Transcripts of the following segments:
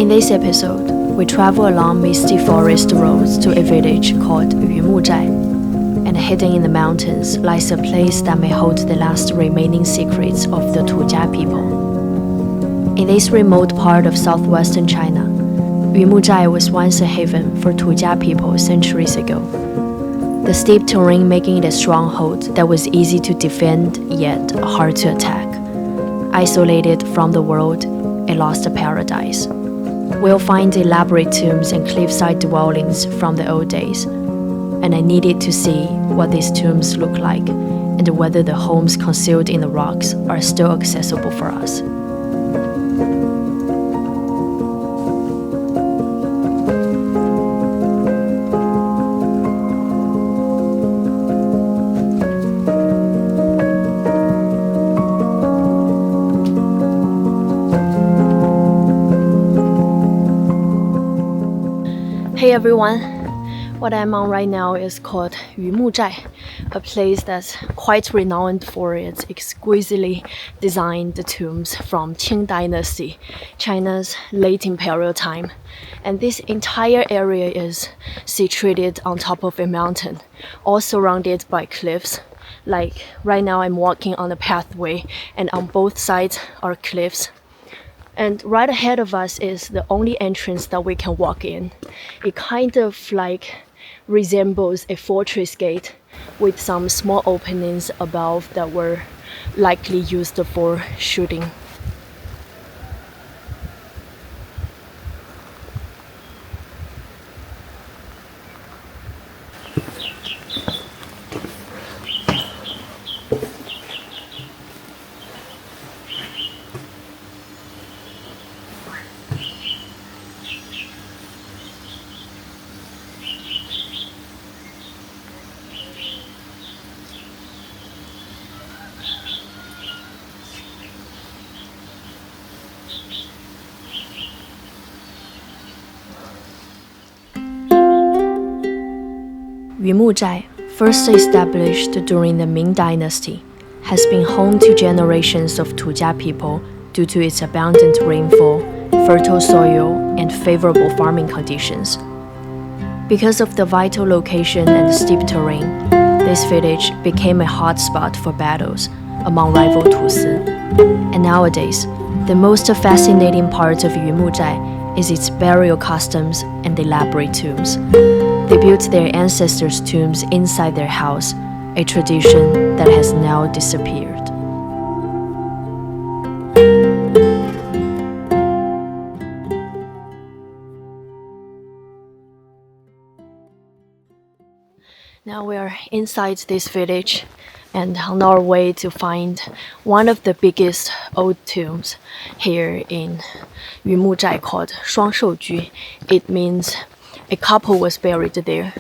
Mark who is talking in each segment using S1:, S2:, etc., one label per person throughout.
S1: In this episode, we travel along misty forest roads to a village called Yumuzhai, and hidden in the mountains lies a place that may hold the last remaining secrets of the Tujia people. In this remote part of southwestern China, Yumuzhai was once a haven for Tujia people centuries ago. The steep terrain making it a stronghold that was easy to defend yet hard to attack. Isolated from the world, a lost paradise. We'll find elaborate tombs and cliffside dwellings from the old days, and I needed to see what these tombs look like and whether the homes concealed in the rocks are still accessible for us. Hey everyone, what I'm on right now is called Yumuzhai, a place that's quite renowned for its exquisitely designed tombs from Qing Dynasty, China's late imperial time. And this entire area is situated on top of a mountain, all surrounded by cliffs. Like right now I'm walking on a pathway and on both sides are cliffs. And right ahead of us is the only entrance that we can walk in. It kind of like resembles a fortress gate with some small openings above that were likely used for shooting. Yumuzhai, first established during the Ming Dynasty, has been home to generations of Tujia people due to its abundant rainfall, fertile soil, and favorable farming conditions. Because of the vital location and steep terrain, this village became a hotspot for battles among rival Tusi. And nowadays, the most fascinating part of Yumuzhai is its burial customs and elaborate tombs. They built their ancestors' tombs inside their house, a tradition that has now disappeared. Now we are inside this village and on our way to find one of the biggest old tombs here in Yumuzhai called 双寿居. It means a couple was buried there,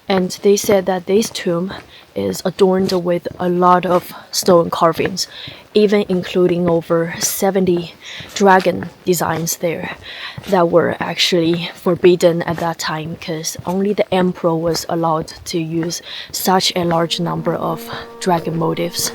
S1: and they said that this tomb is adorned with a lot of stone carvings, even including over 70 dragon designs there that were actually forbidden at that time because only the emperor was allowed to use such a large number of dragon motifs.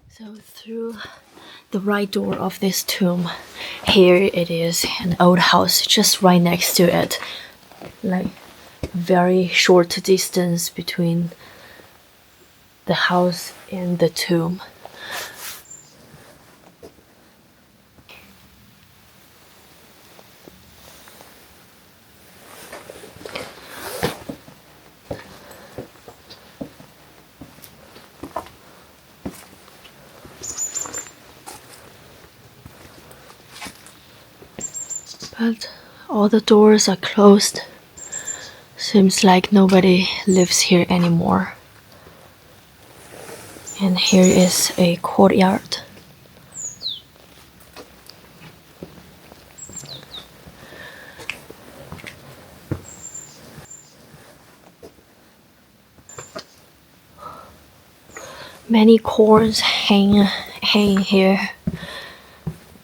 S1: So through the right door of this tomb, here it is an old house just right next to it, like very short distance between the house and the tomb. But all the doors are closed. Seems like nobody lives here anymore. And here is a courtyard. Many corns hang here.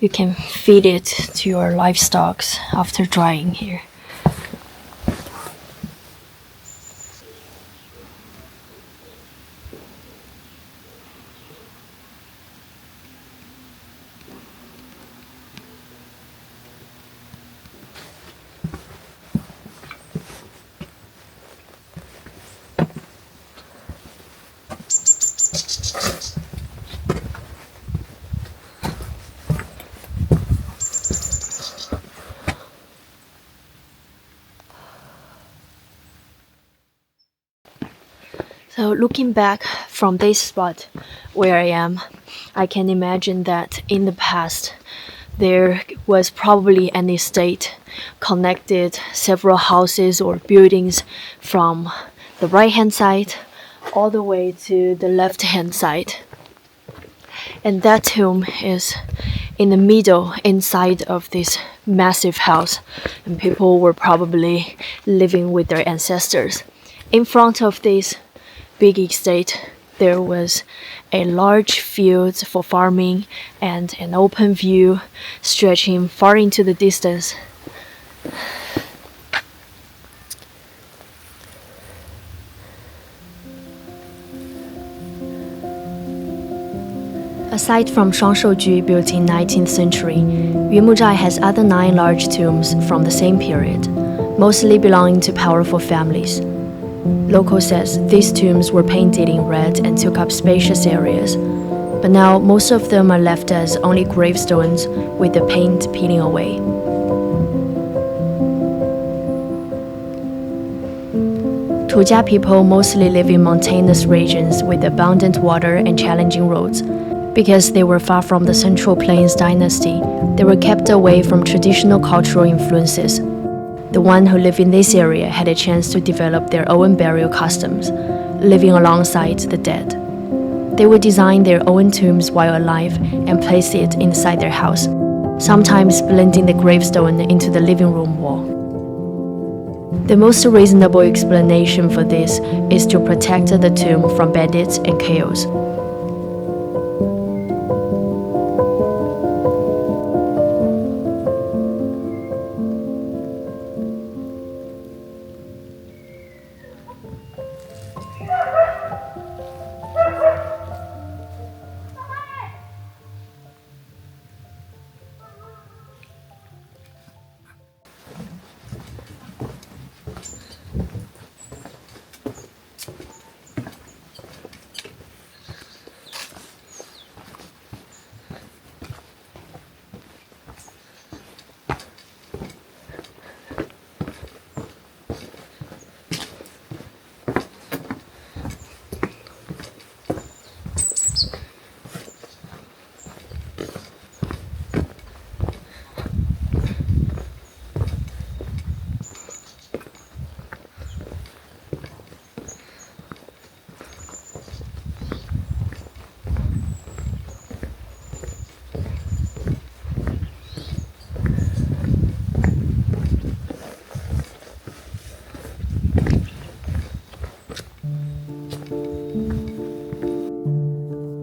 S1: You can feed it to your livestock after drying here. So looking back from this spot where I am, I can imagine that in the past there was probably an estate connected several houses or buildings from the right hand side all the way to the left hand side. And that tomb is in the middle inside of this massive house, and people were probably living with their ancestors. In front of this big estate, there was a large field for farming and an open view stretching far into the distance. Aside from Shuangshouju built in 19th century, Yumuzhai has other 9 large tombs from the same period, mostly belonging to powerful families. Local says these tombs were painted in red and took up spacious areas, but now most of them are left as only gravestones with the paint peeling away. Tujia people mostly live in mountainous regions with abundant water and challenging roads. Because they were far from the Central Plains dynasty, they were kept away from traditional cultural influences. The one who lived in this area had a chance to develop their own burial customs, living alongside the dead. They would design their own tombs while alive and place it inside their house, sometimes blending the gravestone into the living room wall. The most reasonable explanation for this is to protect the tomb from bandits and chaos.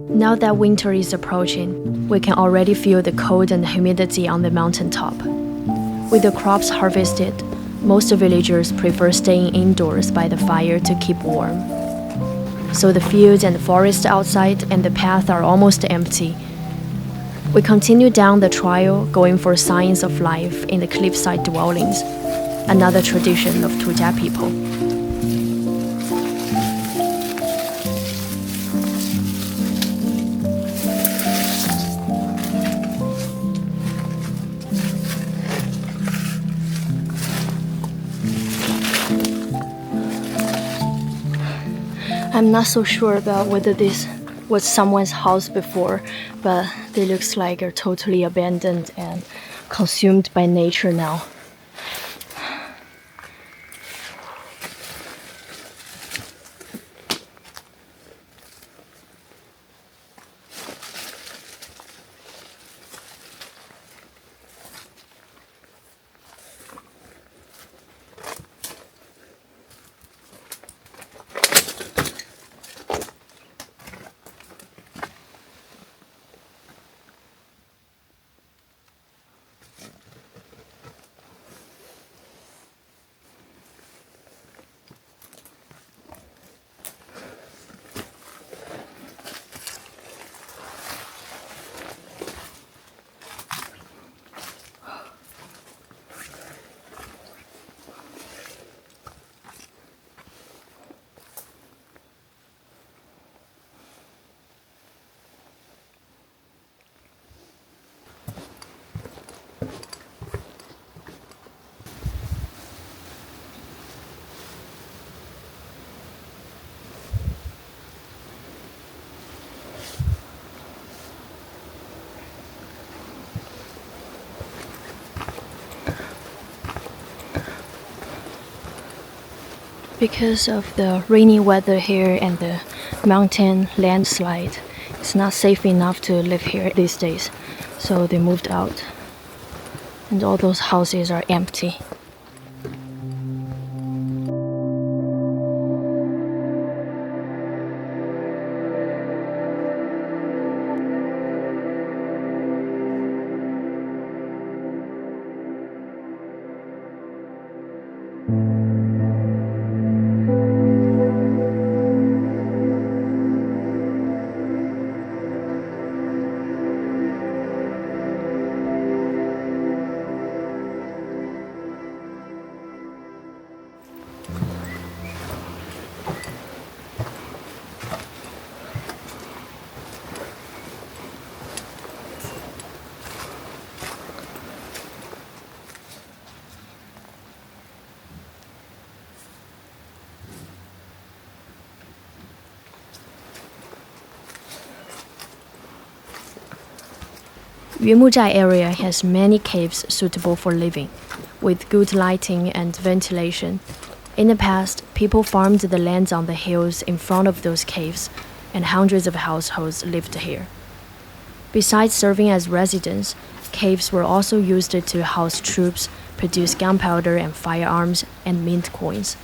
S1: Now that winter is approaching, we can already feel the cold and humidity on the mountaintop. With the crops harvested, most villagers prefer staying indoors by the fire to keep warm. So the fields and the forest outside and the path are almost empty. We continue down the trail, going for signs of life in the Cliffside Dwellings, another tradition of Tujia people. I'm not so sure about whether this was someone's house before, but it looks like they're totally abandoned and consumed by nature now. Because of the rainy weather here and the mountain landslide, it's not safe enough to live here these days. So they moved out. And all those houses are empty. Yumuzhai area has many caves suitable for living, with good lighting and ventilation. In the past, people farmed the lands on the hills in front of those caves, and hundreds of households lived here. Besides serving as residence, caves were also used to house troops, produce gunpowder and firearms, and mint coins.